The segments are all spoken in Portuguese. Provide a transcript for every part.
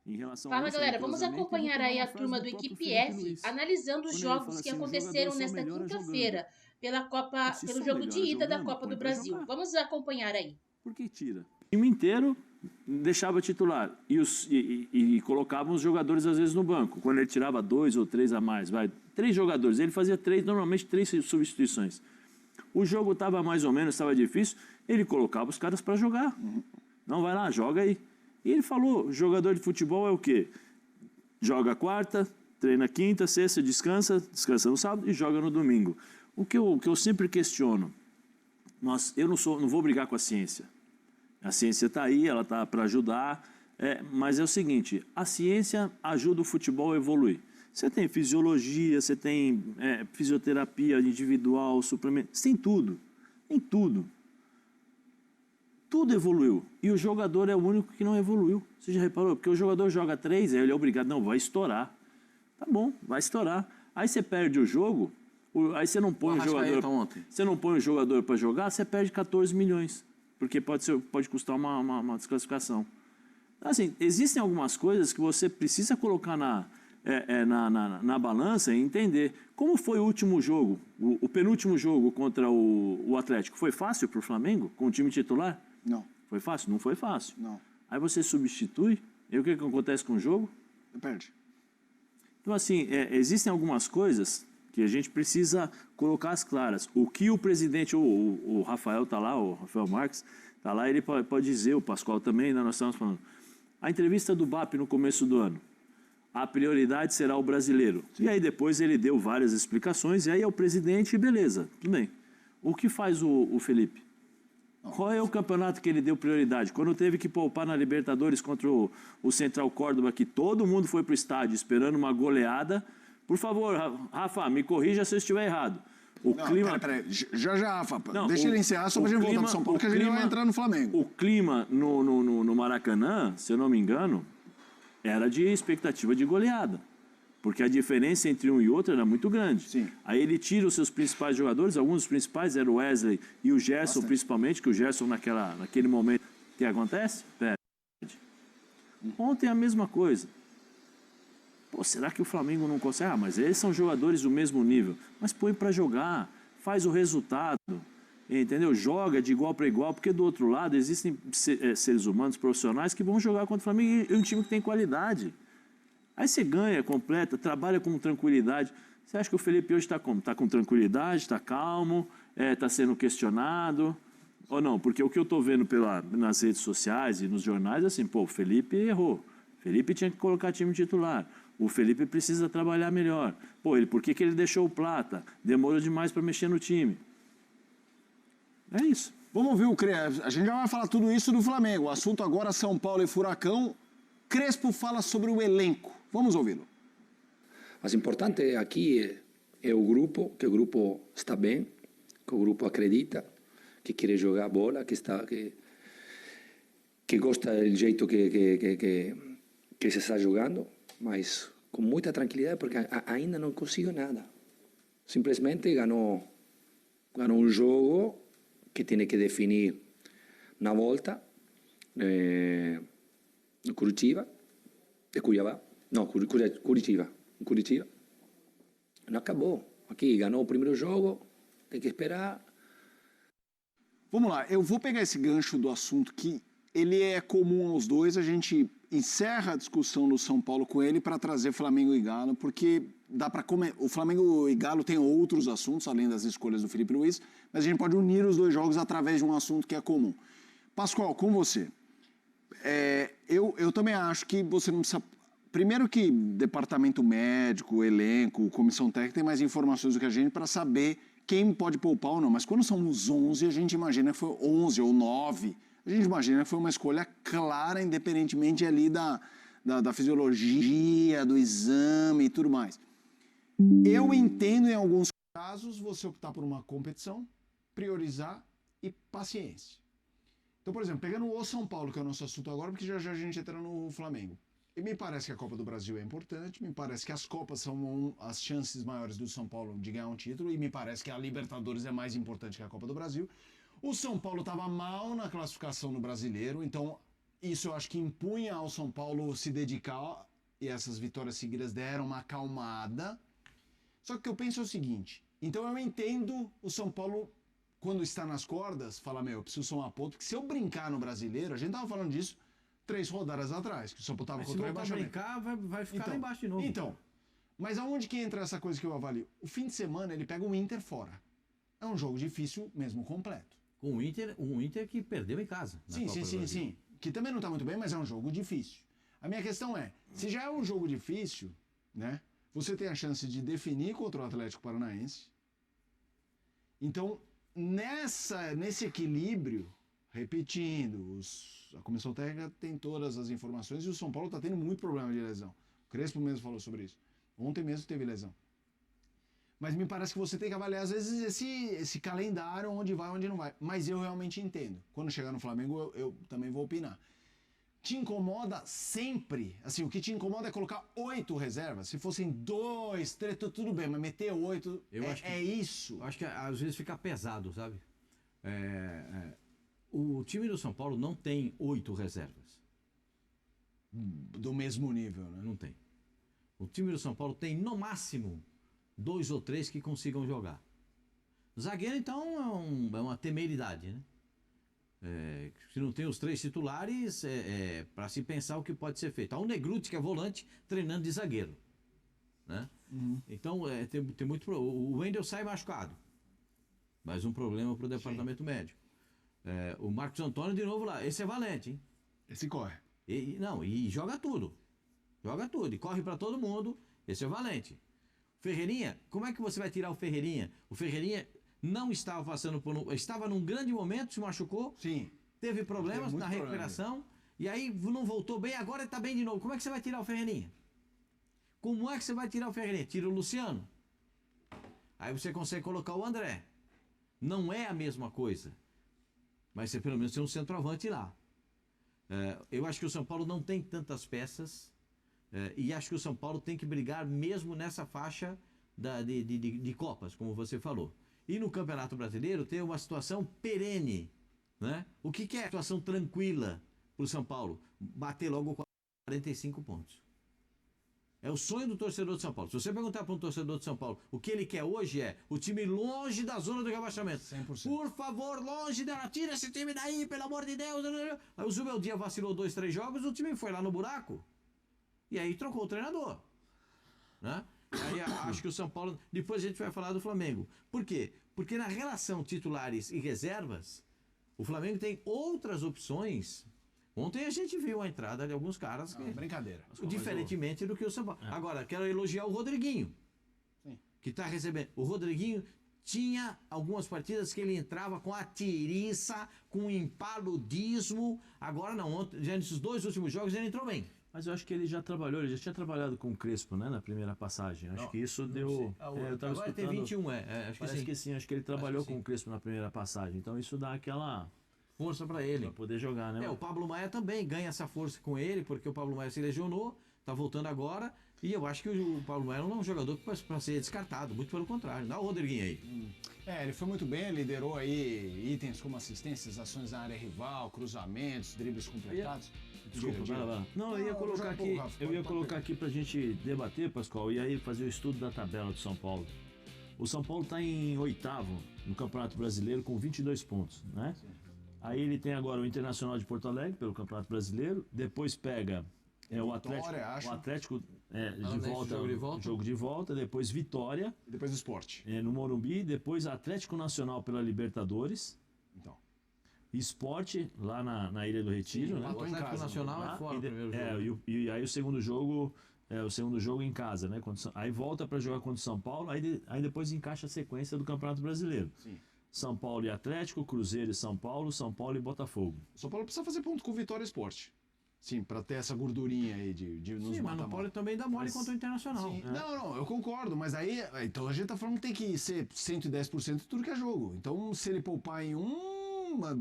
Em relação a Fala, isso, ao galera, vamos entrosamento, eu vou acompanhar pegar aí uma a frase turma do do próprio Equipe Felipe F, Luiz, analisando os quando ele fala jogos que assim, os jogadores aconteceram são nesta melhores jogando. quinta-feira pela Pô, Copa, se pelo são jogo de melhores ida da jogando, Copa do põe pra Brasil. jogar. Vamos acompanhar aí. Por que tira? O time inteiro deixava titular e colocava os jogadores às vezes no banco. Quando ele tirava 2 ou 3 a mais, 3 jogadores, ele fazia normalmente 3 substituições. O jogo estava mais ou menos, estava difícil, ele colocava os caras para jogar. Não, vai lá, joga aí. E ele falou, jogador de futebol é o quê? Joga quarta, treina quinta, sexta, descansa no sábado e joga no domingo. O que eu sempre questiono, eu não vou brigar com a ciência. A ciência está aí, ela está para ajudar, mas é o seguinte, a ciência ajuda o futebol a evoluir. Você tem fisiologia, você tem fisioterapia individual, suplemento, você tem tudo. Tem tudo. Tudo evoluiu. E o jogador é o único que não evoluiu. Você já reparou? Porque o jogador joga 3, aí ele é obrigado, não, vai estourar. Tá bom, vai estourar. Aí você perde o jogo, aí você não põe o jogador. Você não põe o jogador para jogar, você perde 14 milhões. Porque pode custar uma desclassificação. Assim, existem algumas coisas que você precisa colocar na balança e entender. Como foi o último jogo, o penúltimo jogo contra o Atlético? Foi fácil para o Flamengo, com o time titular? Não. Foi fácil? Não foi fácil. Não. Aí você substitui, e o que acontece com o jogo? Perde. Então, assim, existem algumas coisas que a gente precisa colocar as claras. O que o presidente, o Rafael está lá, o Rafael Marques, está lá, ele pode dizer, o Pascoal também, nós estamos falando. A entrevista do BAP no começo do ano, a prioridade será o brasileiro. Sim. E aí depois ele deu várias explicações, e aí é o presidente, beleza, tudo bem. O que faz o Felipe? Qual é o campeonato que ele deu prioridade? Quando teve que poupar na Libertadores contra o Central Córdoba, que todo mundo foi para o estádio esperando uma goleada. Por favor, Rafa, me corrija se eu estiver errado. Peraí. Já, Rafa. Deixa ele encerrar só para a gente voltar para São Paulo, que a gente vai entrar no Flamengo. O clima no Maracanã, se eu não me engano, era de expectativa de goleada. Porque a diferença entre um e outro era muito grande. Sim. Aí ele tira os seus principais jogadores, alguns dos principais eram o Wesley e o Gerson, principalmente, que o Gerson naquele momento, o que acontece? Perde. Ontem a mesma coisa. Pô, será que o Flamengo não consegue? Mas eles são jogadores do mesmo nível. Mas põe para jogar, faz o resultado, entendeu? Joga de igual para igual, porque do outro lado existem seres humanos profissionais que vão jogar contra o Flamengo e um time que tem qualidade. Aí você ganha, completa, trabalha com tranquilidade. Você acha que o Felipe hoje está como? Está com tranquilidade, está calmo, está sendo questionado? Ou não? Porque o que eu estou vendo nas redes sociais e nos jornais é assim, pô, o Felipe errou. O Felipe tinha que colocar time titular. O Felipe precisa trabalhar melhor. Pô, por que ele deixou o Plata? Demorou demais para mexer no time. É isso. Vamos ouvir o Crespo. A gente já vai falar tudo isso do Flamengo. O assunto agora é São Paulo e Furacão. Crespo fala sobre o elenco. Vamos ouvi-lo. Mas importante aqui é o grupo, que o grupo está bem, que o grupo acredita, que quer jogar a bola, que gosta do jeito que se está jogando, mas com muita tranquilidade, porque ainda não conseguiu nada. Simplesmente ganhou um jogo que tem que definir na volta, no Curitiba, de Cuiabá. Não, Curitiba. Não acabou. Aqui ganhou o primeiro jogo, tem que esperar. Vamos lá, eu vou pegar esse gancho do assunto que ele é comum aos dois, a gente encerra a discussão do São Paulo com ele para trazer Flamengo e Galo, porque dá para o Flamengo e Galo tem outros assuntos, além das escolhas do Felipe Luiz, mas a gente pode unir os dois jogos através de um assunto que é comum. Pascoal, com você. Eu também acho que você não precisa... Primeiro que departamento médico, elenco, comissão técnica tem mais informações do que a gente para saber quem pode poupar ou não. Mas quando são os 11, a gente imagina que foi 11 ou 9. A gente imagina que foi uma escolha clara, independentemente ali da fisiologia, do exame e tudo mais. Eu entendo em alguns casos você optar por uma competição, priorizar e paciência. Então, por exemplo, pegando o São Paulo, que é o nosso assunto agora, porque já a gente entra no Flamengo. E me parece que a Copa do Brasil é importante, me parece que as Copas são as chances maiores do São Paulo de ganhar um título, e me parece que a Libertadores é mais importante que a Copa do Brasil. O São Paulo estava mal na classificação no Brasileiro, então Isso eu acho que impunha ao São Paulo se dedicar, e essas vitórias seguidas deram uma acalmada. Só que o que eu penso é o seguinte, então eu entendo o São Paulo, quando está nas cordas, fala, eu preciso somar ponto, porque se eu brincar no Brasileiro, a gente tava falando disso 3 rodadas atrás, que o São Paulo tava Mas se contra o voltar a rebaixamento. brincar, vai ficar lá embaixo de novo. Então, mas aonde que entra essa coisa que eu avalio? O fim de semana ele pega o Inter fora. É um jogo difícil mesmo completo. Com o Inter, um Inter que perdeu em casa. na Sim, Copa sim, do sim, Brasil. sim. Que também não tá muito bem, mas é um jogo difícil. A minha questão é, se já é um jogo difícil, né? Você tem a chance de definir contra o Atlético Paranaense. Então, nesse equilíbrio, repetindo, a comissão técnica tem todas as informações e o São Paulo está tendo muito problema de lesão. O Crespo mesmo falou sobre isso. Ontem mesmo teve lesão. Mas me parece que você tem que avaliar, às vezes, esse calendário, onde vai, onde não vai. Mas eu realmente entendo. Quando chegar no Flamengo, eu também vou opinar. Te incomoda sempre? Assim, o que te incomoda é colocar 8 reservas? Se fossem 2, 3, tudo bem, mas meter 8 é isso? Eu acho que às vezes fica pesado, sabe? O time do São Paulo não tem 8 reservas. Do mesmo nível, né? Não tem. O time do São Paulo tem, no máximo, 2 ou 3 que consigam jogar. Zagueiro, então, é uma temeridade, né? Se não tem os 3 titulares, para se pensar o que pode ser feito. Há um Negruti, que é volante, treinando de zagueiro. Né? Então, tem muito. O Wendel sai machucado. Mais um problema para o departamento médico. O Marcos Antônio, de novo lá. Esse é valente, hein? Esse corre. E joga tudo. Joga tudo. E corre para todo mundo. Esse é valente. Ferreirinha, como é que você vai tirar o Ferreirinha? O Ferreirinha não estava passando por estava num grande momento, se machucou, Sim. teve problemas na recuperação, e aí não voltou bem, agora está bem de novo. Como é que você vai tirar o Ferreirinha? Como é que você vai tirar o Ferreirinha? Tira o Luciano. Aí você consegue colocar o André. Não é a mesma coisa. Mas você pelo menos tem um centroavante lá. Eu acho que o São Paulo não tem tantas peças, e acho que o São Paulo tem que brigar mesmo nessa faixa de Copas, como você falou. E no Campeonato Brasileiro tem uma situação perene, né? O que é a situação tranquila para o São Paulo? Bater logo 45 pontos. É o sonho do torcedor de São Paulo. Se você perguntar para um torcedor de São Paulo o que ele quer hoje o time longe da zona do rebaixamento. 100%. Por favor, longe dela, tira esse time daí, pelo amor de Deus. Aí o Zubeldia vacilou 2, 3 jogos, o time foi lá no buraco. E aí trocou o treinador. Né? Aí acho que o São Paulo... Depois a gente vai falar do Flamengo. Por quê? Porque na relação titulares e reservas, o Flamengo tem outras opções. Ontem a gente viu a entrada de alguns caras... Brincadeira. Diferentemente do que o São Paulo. Agora, quero elogiar o Rodriguinho. Sim. Que está recebendo... O Rodriguinho tinha algumas partidas que ele entrava com a tiriça, com impaludismo. Agora não. Já nesses 2 últimos jogos ele entrou bem. Mas eu acho que ele já trabalhou, ele já tinha trabalhado com o Crespo, né, na primeira passagem. Acho que isso deu... eu tava Agora tem escutando, 21, acho parece que sim, acho que ele trabalhou que sim. com o Crespo na primeira passagem. Então isso dá aquela... Força para ele. Pra poder jogar, né? O Pablo Maia também ganha essa força com ele, porque o Pablo Maia se lesionou, tá voltando agora, e eu acho que o Pablo Maia não é um jogador para ser descartado, muito pelo contrário. Dá o Rodriguinho aí. Ele foi muito bem, liderou aí itens como assistências, ações na área rival, cruzamentos, dribles completados. Desculpa, vai lá. Não, eu ia colocar aqui, eu ia colocar aqui pra gente debater, Pascoal, e aí fazer o estudo da tabela do São Paulo. O São Paulo está em 8º no Campeonato Brasileiro com 22 pontos, né? Aí ele tem agora o Internacional de Porto Alegre pelo Campeonato Brasileiro, depois pega o Atlético de volta, jogo de volta, depois Vitória, E depois o Sport. no Morumbi, depois Atlético Nacional pela Libertadores, Então. Sport lá na Ilha do Retiro, né? O Atlético Nacional é fora o primeiro jogo. E aí o segundo jogo em casa, né? Aí volta para jogar contra o São Paulo, aí depois encaixa a sequência do Campeonato Brasileiro. Sim. São Paulo e Atlético, Cruzeiro e São Paulo e Botafogo. O São Paulo precisa fazer ponto com o Vitória Sport. Sim, para ter essa gordurinha aí de nos Sim, mas não pode também dar mole contra o Internacional. Sim. Não, eu concordo, mas aí então a gente tá falando que tem que ser 110% tudo que é jogo. Então se ele poupar em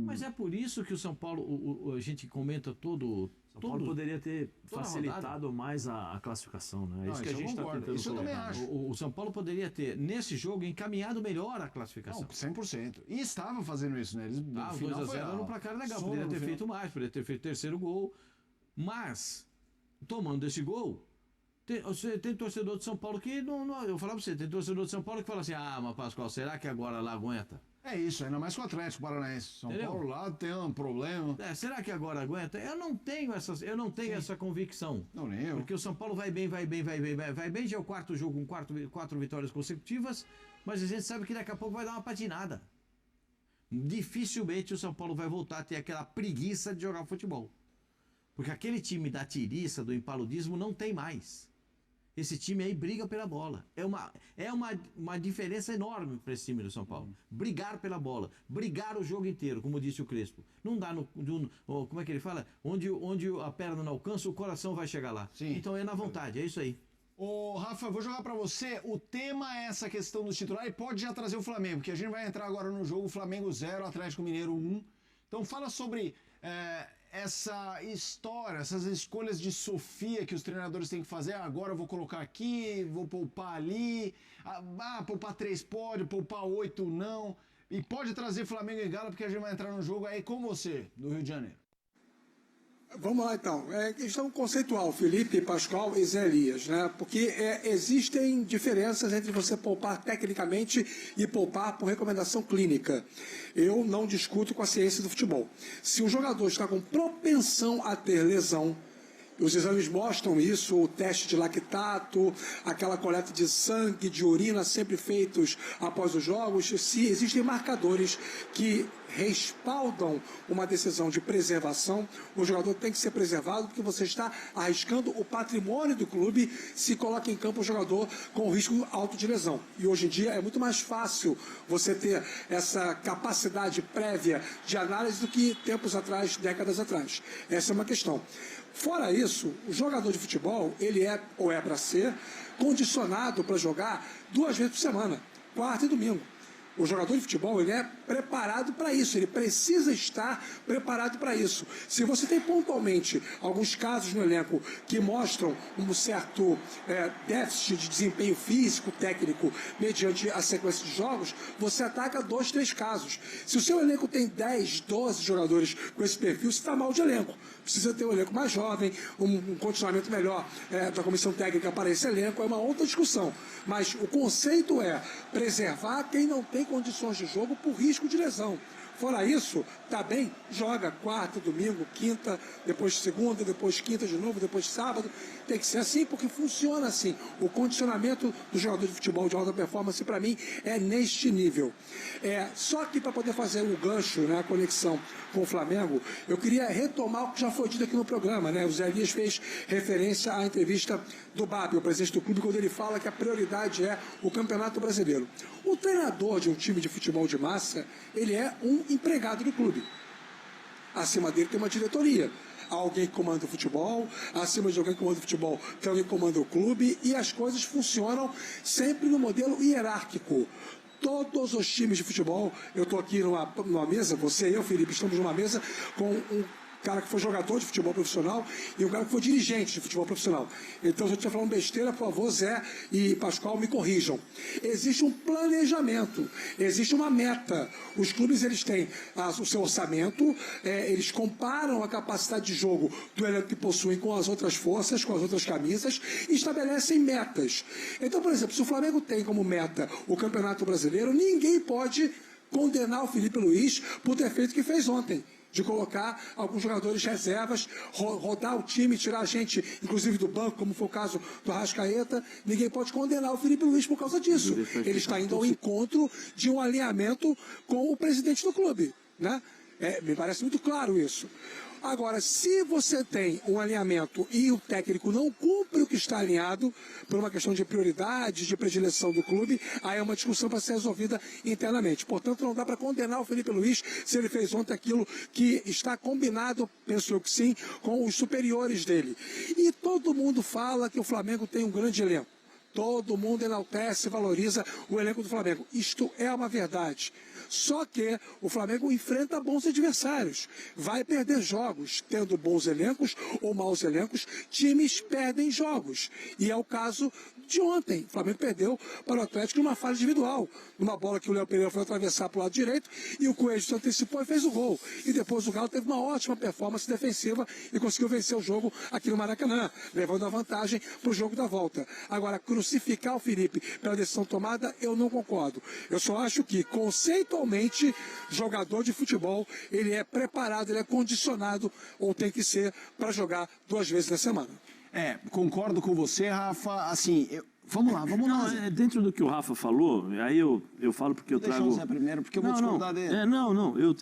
Mas é por isso que o São Paulo, a gente comenta todo São Paulo poderia ter facilitado mais a classificação, né? É isso que a gente está tentando Isso eu também colocar. acho. O São Paulo poderia ter, nesse jogo, encaminhado melhor a classificação. Não, 100%. E estava fazendo isso, né? Eles, no Ah, o final 2x0 foi era um placar legal, sono poderia no ter final. feito mais, poderia ter feito terceiro gol. Mas, tomando esse gol, tem torcedor de São Paulo que não. Eu falava pra você, tem torcedor de São Paulo que fala assim: ah, mas Pascoal, será que agora lá aguenta? É isso, ainda mais com o Atlético Paranaense. São Entendeu? Paulo lá tem um problema. Será que agora aguenta? Eu não tenho essa convicção. Não, nem eu. Porque o São Paulo vai bem, já é o quarto jogo com quatro vitórias consecutivas, mas a gente sabe que daqui a pouco vai dar uma patinada. Dificilmente o São Paulo vai voltar a ter aquela preguiça de jogar futebol. Porque aquele time da tiriça, do impaludismo, não tem mais. Esse time aí briga pela bola. É uma diferença enorme para esse time do São Paulo. Brigar pela bola. Brigar o jogo inteiro, como disse o Crespo. Não dá como é que ele fala? Onde a perna não alcança, o coração vai chegar lá. Sim. Então é na vontade, é isso aí. Ô, Rafa, vou jogar pra você. O tema é essa questão do titular e pode já trazer o Flamengo, porque a gente vai entrar agora no jogo Flamengo 0, Atlético Mineiro 1. Então fala sobre essa história, essas escolhas de Sofia que os treinadores têm que fazer. Agora eu vou colocar aqui, vou poupar ali. Poupar 3 pode, poupar 8 não. E pode trazer Flamengo e Galo, porque a gente vai entrar no jogo aí com você, do Rio de Janeiro. Vamos lá então, questão conceitual, Felipe, Pascoal e Zé Elias, né? Porque existem diferenças entre você poupar tecnicamente e poupar por recomendação clínica. Eu não discuto com a ciência do futebol. Se o jogador está com propensão a ter lesão, os exames mostram isso, o teste de lactato, aquela coleta de sangue, de urina sempre feitos após os jogos, se existem marcadores que respaldam uma decisão de preservação, o jogador tem que ser preservado porque você está arriscando o patrimônio do clube se coloca em campo o jogador com risco alto de lesão. E hoje em dia é muito mais fácil você ter essa capacidade prévia de análise do que tempos atrás, décadas atrás. Essa é uma questão. Fora isso, o jogador de futebol, ele é, ou é para ser, condicionado para jogar 2 vezes por semana, quarta e domingo. O jogador de futebol, ele é preparado para isso, ele precisa estar preparado para isso. Se você tem pontualmente alguns casos no elenco que mostram um certo déficit de desempenho físico, técnico, mediante a sequência de jogos, você ataca 2, 3 casos. Se o seu elenco tem 10, 12 jogadores com esse perfil, você está mal de elenco. Precisa ter um elenco mais jovem, um condicionamento melhor da comissão técnica para esse elenco, é uma outra discussão. Mas o conceito é preservar quem não tem condições de jogo por risco de lesão. Fora isso, tá bem, joga quarta, domingo, quinta, depois segunda, depois quinta de novo, depois sábado. Tem que ser assim porque funciona assim. O condicionamento do jogador de futebol de alta performance, para mim, é neste nível. Só que para poder fazer o gancho, né, a conexão com o Flamengo, eu queria retomar o que já foi dito aqui no programa, né? O Zé Elias fez referência à entrevista do Babi, o presidente do clube, quando ele fala que a prioridade é o Campeonato Brasileiro. O treinador de um time de futebol de massa, ele é um empregado do clube. Acima dele tem uma diretoria. Há alguém que comanda o futebol, acima de alguém que comanda o futebol tem alguém que comanda o clube, e as coisas funcionam sempre no modelo hierárquico. Todos os times de futebol, eu estou aqui numa mesa, você e eu, Felipe, estamos numa mesa com um cara que foi jogador de futebol profissional e um cara que foi dirigente de futebol profissional. Então, se eu estiver falando besteira, por favor, Zé e Pascoal, me corrijam. Existe um planejamento, existe uma meta. Os clubes, eles têm o seu orçamento, eles comparam a capacidade de jogo do elenco que possuem com as outras forças, com as outras camisas, e estabelecem metas. Então, por exemplo, se o Flamengo tem como meta o Campeonato Brasileiro, ninguém pode condenar o Felipe Luiz por ter feito o que fez ontem, de colocar alguns jogadores reservas, rodar o time, tirar a gente, inclusive do banco, como foi o caso do Arrascaeta. Ninguém pode condenar o Felipe Luiz por causa disso. Ele está indo ao encontro de um alinhamento com o presidente do clube, né? Me parece muito claro isso. Agora, se você tem um alinhamento e o técnico não cumpre o que está alinhado, por uma questão de prioridade, de predileção do clube, aí é uma discussão para ser resolvida internamente. Portanto, não dá para condenar o Felipe Luiz se ele fez ontem aquilo que está combinado, penso eu que sim, com os superiores dele. E todo mundo fala que o Flamengo tem um grande elenco. todo mundo enaltece, valoriza o elenco do Flamengo. Isto é uma verdade. Só que o Flamengo enfrenta bons adversários. Vai perder jogos. Tendo bons elencos ou maus elencos, times perdem jogos. E é o caso de ontem. O Flamengo perdeu para o Atlético numa falha individual. Numa bola que o Léo Pereira foi atravessar para o lado direito e o Coelho se antecipou e fez o gol. E depois o Galo teve uma ótima performance defensiva e conseguiu vencer o jogo aqui no Maracanã, levando a vantagem para o jogo da volta. Agora, crucificar o Felipe pela decisão tomada, eu não concordo. Eu só acho que, conceitualmente, jogador de futebol, ele é preparado, ele é condicionado, ou tem que ser, para jogar 2 vezes na semana. Concordo com você, Rafa. Assim, vamos lá. Dentro do que o Rafa falou, aí eu falo porque eu trago... Deixa o Zé primeiro, porque eu vou discordar dele.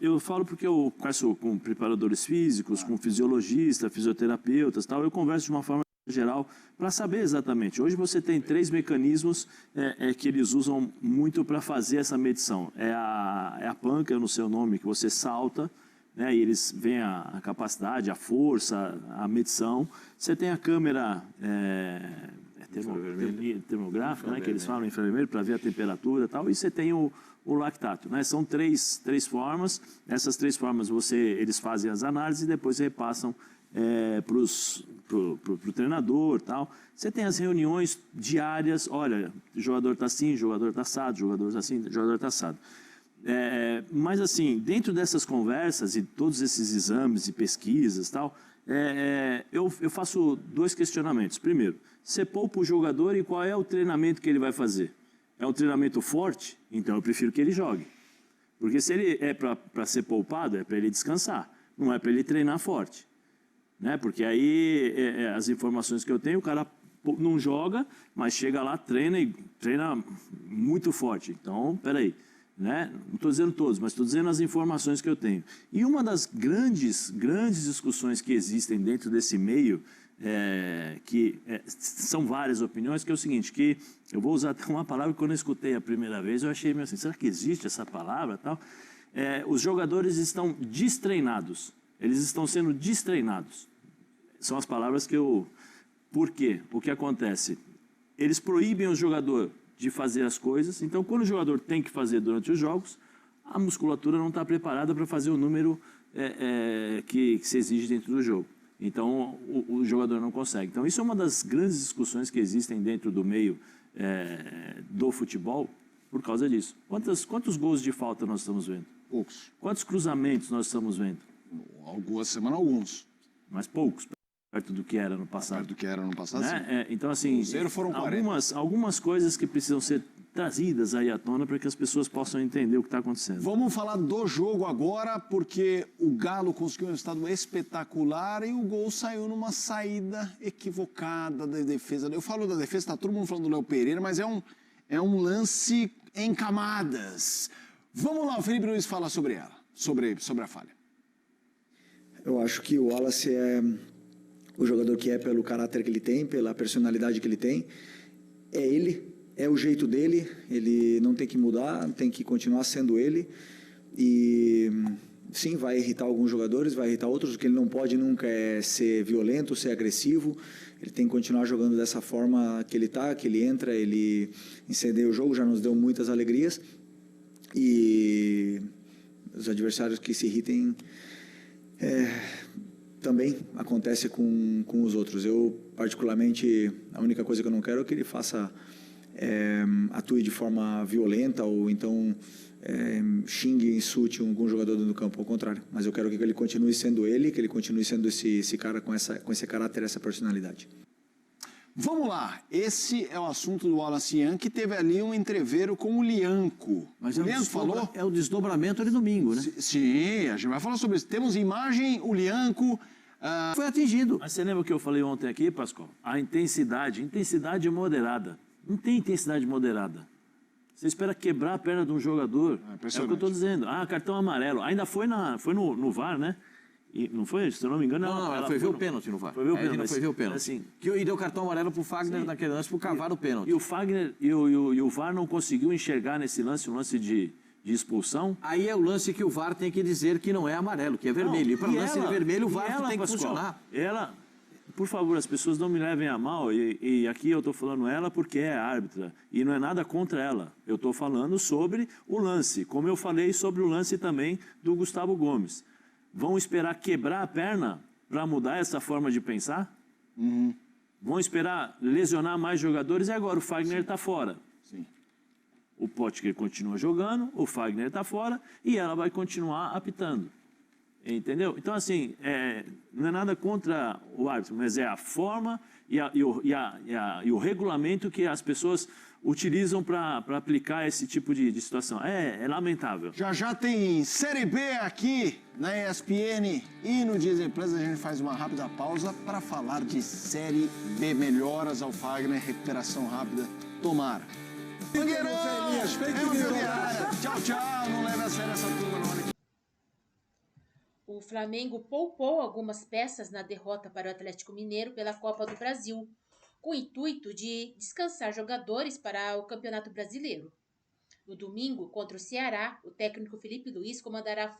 Eu falo porque eu converso com preparadores físicos, com fisiologistas, fisioterapeutas, tal. Eu converso de uma forma geral para saber exatamente. Hoje você tem 3 mecanismos que eles usam muito para fazer essa medição. É a panca, eu não sei o nome, que você salta, né, e eles veem a capacidade, a força, a medição. Você tem a câmera termográfica, né, que eles falam infravermelho, para ver a temperatura e tal, e você tem o lactato, né? São três formas. Essas 3 formas eles fazem as análises e depois repassam para o treinador e tal. Você tem as reuniões diárias, olha, o jogador está assim, o jogador está assado, o jogador está assim, o jogador está assado. Mas assim, dentro dessas conversas e todos esses exames e pesquisas e tal, eu faço 2 questionamentos. Primeiro, você poupa o jogador e qual é o treinamento que ele vai fazer? É um treinamento forte? Então eu prefiro que ele jogue. Porque se ele é para ser poupado, é para ele descansar, não é para ele treinar forte. Né? Porque aí as informações que eu tenho, o cara não joga, mas chega lá, treina e treina muito forte. Então, peraí. Né? Não estou dizendo todos, mas estou dizendo as informações que eu tenho. E uma das grandes discussões que existem dentro desse meio, são várias opiniões, que é o seguinte, que eu vou usar até uma palavra que quando eu escutei a primeira vez, eu achei meio assim, será que existe essa palavra? Tal? Os jogadores estão destreinados, eles estão sendo destreinados. São as palavras que eu... Por quê? O que acontece? Eles proíbem o jogador de fazer as coisas. Então, quando o jogador tem que fazer durante os jogos, a musculatura não está preparada para fazer o número que se exige dentro do jogo. Então, o jogador não consegue. Então, isso é uma das grandes discussões que existem dentro do meio do futebol por causa disso. Quantos gols de falta nós estamos vendo? Poucos. Quantos cruzamentos nós estamos vendo? Algumas semanas, alguns. Mas poucos, perto do que era no passado. Perto do que era no passado, né? Então, assim, foram 40. algumas coisas que precisam ser trazidas aí à tona para que as pessoas possam entender o que está acontecendo. Vamos falar do jogo agora, porque o Galo conseguiu um resultado espetacular e o gol saiu numa saída equivocada da defesa. Eu falo da defesa, está todo mundo falando do Léo Pereira, mas é um lance em camadas. Vamos lá, o Felipe Luiz fala sobre ela, sobre a falha. Eu acho que o Wallace é o jogador que é pelo caráter que ele tem, pela personalidade que ele tem. É ele, é o jeito dele, ele não tem que mudar, tem que continuar sendo ele. E sim, vai irritar alguns jogadores, vai irritar outros. O que ele não pode nunca é ser violento, ser agressivo. Ele tem que continuar jogando dessa forma que ele está, que ele entra, ele incendeia o jogo, já nos deu muitas alegrias. E os adversários que se irritem também acontece com os outros. Eu, particularmente, a única coisa que eu não quero é que ele atue de forma violenta ou então xingue, insulte algum jogador dentro do campo, ao contrário. Mas eu quero que ele continue sendo ele, que ele continue sendo esse cara com esse caráter, essa personalidade. Vamos lá, esse é o assunto do Wallace Ian, que teve ali um entreveiro com o Lianco. Mas o Lianco falou? É o desdobramento de domingo, né? Sim, a gente vai falar sobre isso. Temos imagem, o Lianco... Foi atingido. Mas você lembra o que eu falei ontem aqui, Pascoal? A intensidade moderada. Não tem intensidade moderada. Você espera quebrar a perna de um jogador. É o que eu estou dizendo. Cartão amarelo. Ainda foi no VAR, né? E não foi? Se eu não me engano... Ela foi ver o pênalti no VAR. Foi ver o pênalti. Foi ver o pênalti. Assim, e deu cartão amarelo pro Fagner naquele lance por cavar o pênalti. E o Fagner e o VAR não conseguiu enxergar nesse lance, um lance de expulsão. Aí é o lance que o VAR tem que dizer que não é amarelo, que é vermelho. E para lance de vermelho, o VAR tem que funcionar. por favor, as pessoas não me levem a mal, e aqui eu estou falando ela porque é árbitra, e não é nada contra ela. Eu estou falando sobre o lance, como eu falei sobre o lance também do Gustavo Gomes. Vão esperar quebrar a perna para mudar essa forma de pensar? Vão esperar lesionar mais jogadores e agora o Fagner está fora. Sim. O Potker continua jogando, o Fagner está fora e ela vai continuar apitando. Entendeu? Então, assim, não é nada contra o árbitro, mas é a forma e o regulamento que as pessoas utilizam para aplicar esse tipo de situação. É lamentável. Já tem Série B aqui na ESPN e no Disney Plus. A gente faz uma rápida pausa para falar de Série B. Melhoras ao Fagner, recuperação rápida, tomara. Mangueirão! Tchau, tchau. Não leva a sério essa turma, não. O Flamengo poupou algumas peças na derrota para o Atlético Mineiro pela Copa do Brasil, com o intuito de descansar jogadores para o Campeonato Brasileiro. No domingo, contra o Ceará, o técnico Felipe Luiz mandará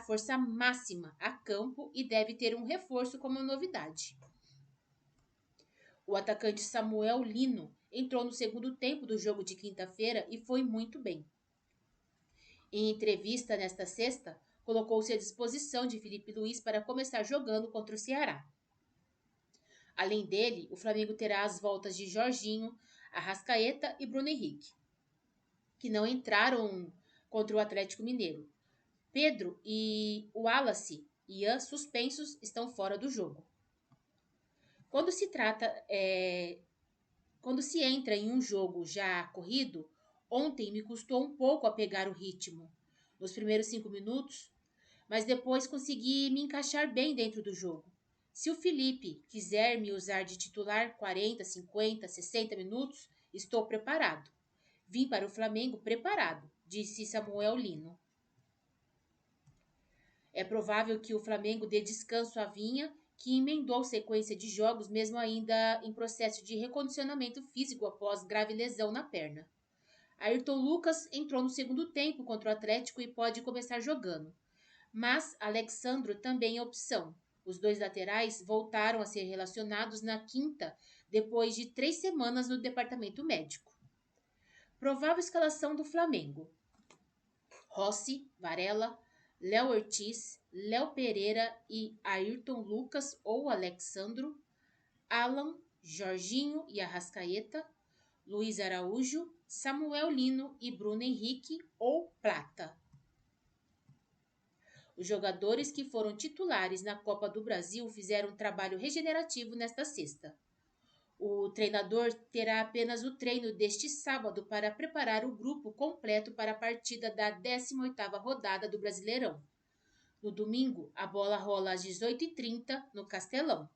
força máxima a campo e deve ter um reforço como novidade. O atacante Samuel Lino entrou no segundo tempo do jogo de quinta-feira e foi muito bem. Em entrevista nesta sexta, colocou-se à disposição de Felipe Luiz para começar jogando contra o Ceará. Além dele, o Flamengo terá as voltas de Jorginho, Arrascaeta e Bruno Henrique, que não entraram contra o Atlético Mineiro. Pedro e o Wallace, Ian, suspensos, estão fora do jogo. Quando se entra em um jogo já corrido, ontem me custou um pouco a pegar o ritmo. Nos primeiros 5 minutos, mas depois consegui me encaixar bem dentro do jogo. Se o Felipe quiser me usar de titular 40, 50, 60 minutos, estou preparado. Vim para o Flamengo preparado, disse Samuel Lino. É provável que o Flamengo dê descanso à Vinha, que emendou sequência de jogos mesmo ainda em processo de recondicionamento físico após grave lesão na perna. Ayrton Lucas entrou no segundo tempo contra o Atlético e pode começar jogando. Mas Alexandro também é opção. Os dois laterais voltaram a ser relacionados na quinta, depois de 3 semanas no departamento médico. Provável escalação do Flamengo: Rossi, Varela, Léo Ortiz, Léo Pereira e Ayrton Lucas ou Alexandro, Alan, Jorginho e Arrascaeta, Luiz Araújo, Samuel Lino e Bruno Henrique ou Plata. Os jogadores que foram titulares na Copa do Brasil fizeram um trabalho regenerativo nesta sexta. O treinador terá apenas o treino deste sábado para preparar o grupo completo para a partida da 18ª rodada do Brasileirão. No domingo, a bola rola às 18h30 no Castelão.